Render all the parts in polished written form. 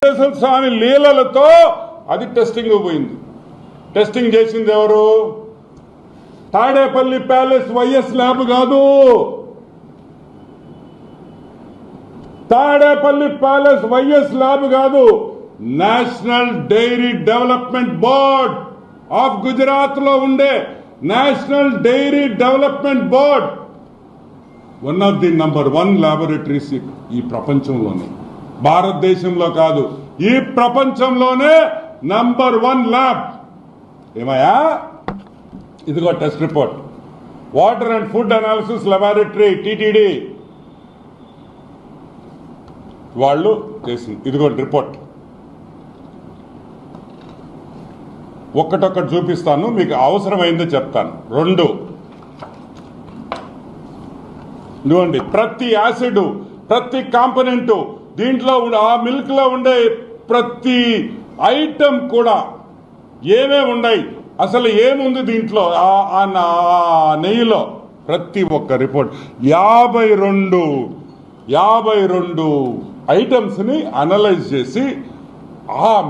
వెంకటేశ్వర స్వామి లీలలతో అది టెస్టింగ్ పోయింది. టెస్టింగ్ చేసింది ఎవరు? తాడేపల్లి ప్యాలెస్ వైఎస్ ల్యాబ్ కాదు. తాడేపల్లి ప్యాలెస్ వైఎస్ ల్యాబ్ కాదు. National Dairy Development Board of Gujarat లో ఉండే National Dairy Development Board one of the number 1 laboratories ఈ ప్రపంచంలోనే, భారతదేశంలో కాదు, ఈ ప్రపంచంలోనే నంబర్ 1 ల్యాబ్. ఏమయ్యా, ఇదిగో test report. Water and food analysis laboratory TTD వాళ్ళు చేసింది. ఇదిగో రిపోర్ట్. ఒక్కటొక్కటి చూపిస్తాను, మీకు అవసరమైందో చెప్తాను. 2 ఇదిగోండి, ప్రతి యాసిడ్, ప్రతి కాంపోనెంట్, దీంట్లో ఆ మిల్క్ లో ఉండే ప్రతి ఐటమ్ కూడా ఏమేమి ఉన్నాయి, అసలు ఏముంది దీంట్లో, ఆ నెయ్యిలో, ప్రతి ఒక్క రిపోర్ట్ 52 ఐటమ్స్ ని అనలైజ్ చేసి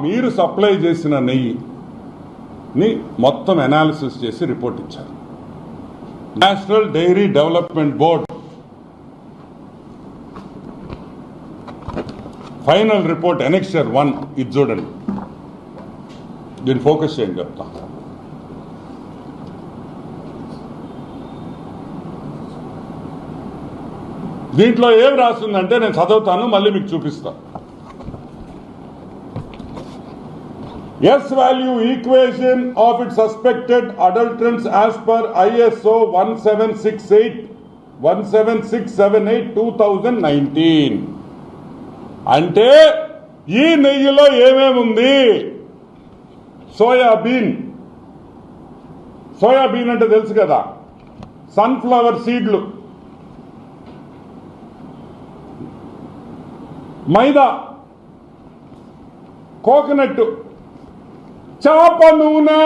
మీరు సప్లై చేసిన నెయ్యిని మొత్తం అనాలిసిస్ చేసి రిపోర్ట్ ఇచ్చారు. National Dairy Development Board final report annexure 1 ఇది చూడండి. దీన్ని ఫోకస్ చేయండి చెప్తా. దీంట్లో ఏం రాస్తుందంటే నేను చదువుతాను, మళ్ళీ మీకు చూపిస్తా. S value equation of it suspected adulterants as per ISO 17678 2019. అంటే ఈ నెయ్యిలో ఏమేముంది? సోయాబీన్ అంటే తెలుసు కదా, సన్ఫ్లవర్ సీడ్లు, మైదా, కోకోనట్, చేప నూనె,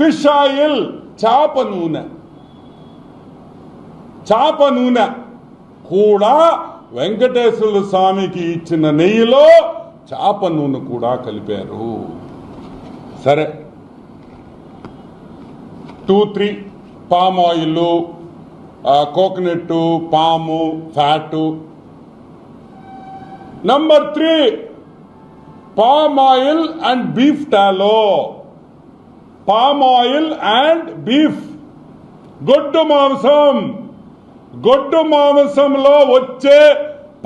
ఫిష్ ఆయిల్, చేప నూనె కూడా వెంకటేశ్వర స్వామికి ఇచ్చిన నెయ్యిలో చేప నూనె కూడా కలిపారు. సరే, 2-3 పామ్ ఆయిల్, కోకోనట్, పాము, fat. Number 3 palm oil and beef టాలో. Palm oil and beef, గొడ్డు మాంసంలో వచ్చే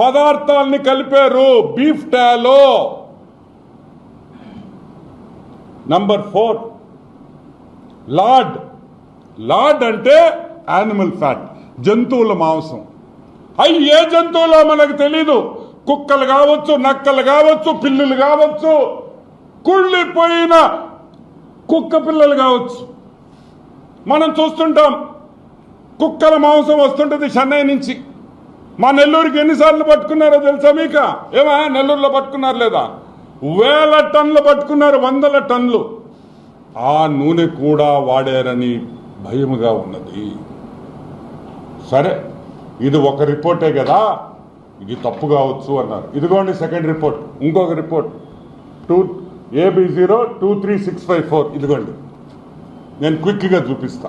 పదార్థాలని కలిపారు బీఫ్ టాలో. నంబర్ 4 లార్డ్ అంటే యానిమల్ ఫ్యాట్, జంతువుల మాంసం. ఏ జంతువులో మనకు తెలీదు, కుక్కలు కావచ్చు, నక్కలు కావచ్చు, పిల్లులు కావచ్చు, కుళ్ళిపోయిన కుక్క పిల్లలు కావచ్చు. మనం చూస్తుంటాం, కుక్కల మాంసం వస్తుంటది చెన్నై నుంచి. మా నెల్లూరుకి ఎన్నిసార్లు పట్టుకున్నారో తెలుసా మీకు? ఏమా నెల్లూరులో పట్టుకున్నారు లేదా? 1000 టన్నులు పట్టుకున్నారు, 100 టన్నులు. ఆ నూనె కూడా వాడారని భయముగా ఉన్నది. సరే, ఇది ఒక రిపోర్టే కదా, ఇది తప్పు కావచ్చు అన్నారు. ఇదిగోండి సెకండ్ రిపోర్ట్, ఇంకొక రిపోర్ట్ AB0236554. ఇదిగోండి, నేను క్విక్గా చూపిస్తా.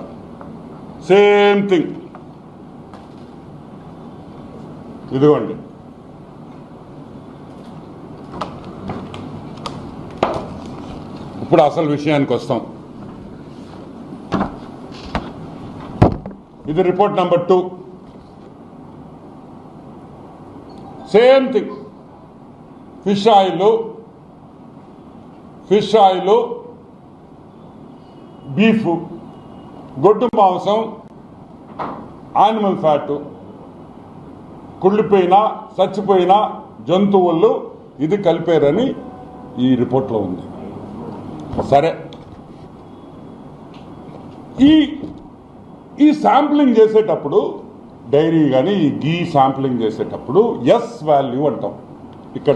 Same thing. ఇదిగోండి, ఇప్పుడు అసలు విషయానికి వస్తాం. ఇది report number 2. Same thing. Fish oil, beef, గొడ్డు మాంసం, యానిమల్ ఫ్యాట్, కుళ్ళిపోయిన చచ్చిపోయిన జంతువులు ఇది కలిపారని ఈ రిపోర్ట్లో ఉంది. సరే, ఈ శాంప్లింగ్ చేసేటప్పుడు, డైరీ కానీ ఈ గీ శాంప్లింగ్ చేసేటప్పుడు ఎస్ వాల్యూ అంటాం.